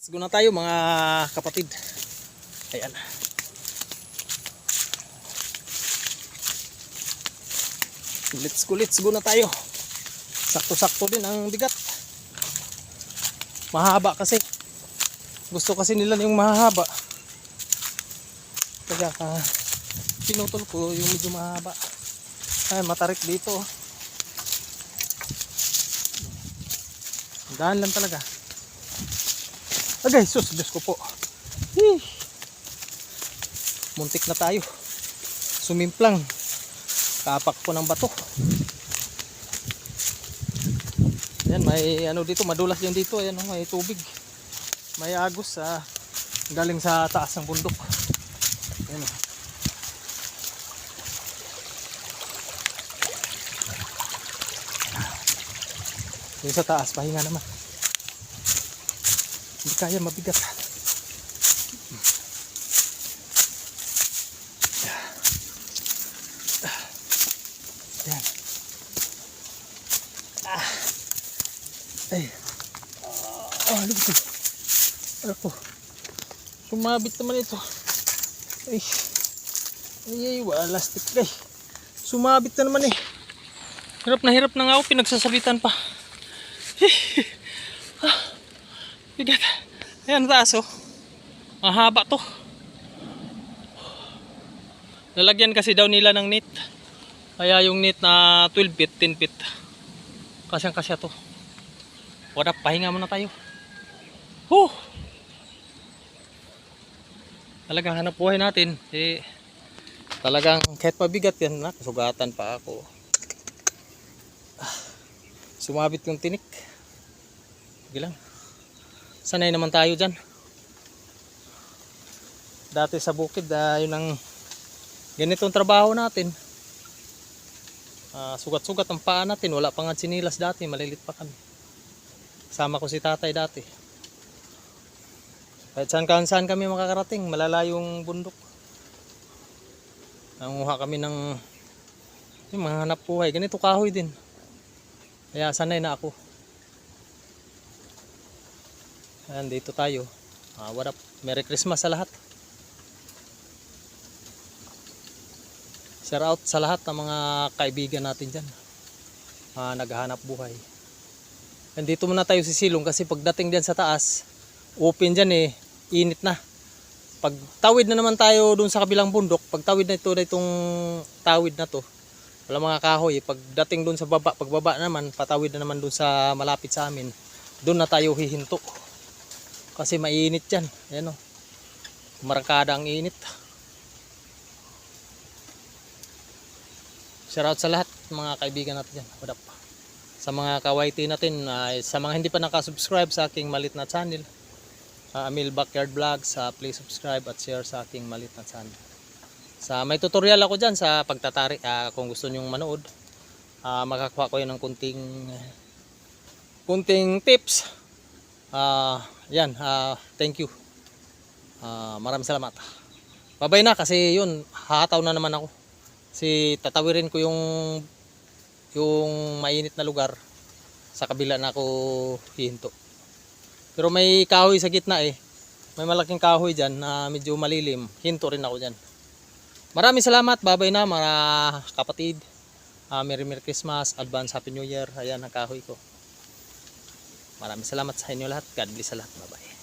Let's go na tayo mga kapatid. Ayan. Let's go na tayo. Sakto-sakto din ang bigat. Mahaba kasi. Gusto kasi nila yung mahaba. Kaya pinutol ko yung medyo mahaba. Ay, matarik dito. Daan lang talaga. Okay, sus, Diyos ko po. Muntik na tayo. Sumimplang. Kapak po ng bato. Ayan, may ano dito, madulas din dito. Ayan, may tubig. May agos galing sa taas ng bundok. Ayan. Yung sa taas, pahinga naman. Hindi kaya, mabigat. Ayan. Ay. Ano ito? Ano po? Sumabit naman ito. Ay. Ay, wala lastik guys. Sumabit na naman eh. Hirap na nga ako, pinagsasabitan pa. Bigat. Ayan, taas oh. Mahaba to. Lalagyan kasi daw nila ng net. Kaya yung net na 12 feet, 10 feet. Kasyang kasya to. Wala, pahinga muna tayo. Talagang hanap buhay natin. Talagang kahit pabigat yan, sugatan pa ako. Sumabit yung tinik. Sige lang. Sanay naman tayo dyan. Dati sa bukid, yun ang ganitong trabaho natin. Sugat-sugat ang paa natin. Wala pa nga sinilas dati, malilit pa kami. Sama ko si tatay dati. Kahit saan kami makakarating, malalayong bundok. Nanguha kami ng yung mga hanap buhay. Ganito kahoy din. Kaya sanay na ako. Ayan, dito tayo. What up? Merry Christmas sa lahat. Shout out sa lahat ng mga kaibigan natin dyan. Naghahanap buhay. Nandito muna tayo sisilong kasi pagdating dyan sa taas, open dyan eh, init na. Pag tawid na naman tayo dun sa kabilang bundok, pag tawid na ito na itong tawid na to, wala mga kahoy. Pagdating dun sa baba, pagbaba naman, patawid na naman dun sa malapit sa amin, dun na tayo hihinto. Kasi mainit dyan. Ayan o. Markada ang init. Shoutout sa lahat mga kaibigan natin dyan. What up? Sa mga kawaiti natin, sa mga hindi pa nakasubscribe sa aking malit na channel, Amil Backyard Vlogs, please subscribe at share sa aking malit na channel. May tutorial ako dyan sa pagtatari. Kung gusto nyong manood, makakuha ko yun ng kunting tips. Yan, thank you. Maraming salamat. Babay na kasi yun, hahataw na naman ako. Kasi tatawirin ko yung mainit na lugar sa kabila na ako hihinto. Pero may kahoy sa gitna eh. May malaking kahoy dyan na medyo malilim. Hinto rin ako dyan. Maraming salamat. Babay na mga kapatid. Merry Christmas. Advance Happy New Year. Ayan ang kahoy ko. Maraming salamat sa inyo lahat. God bless sa lahat. Bye bye.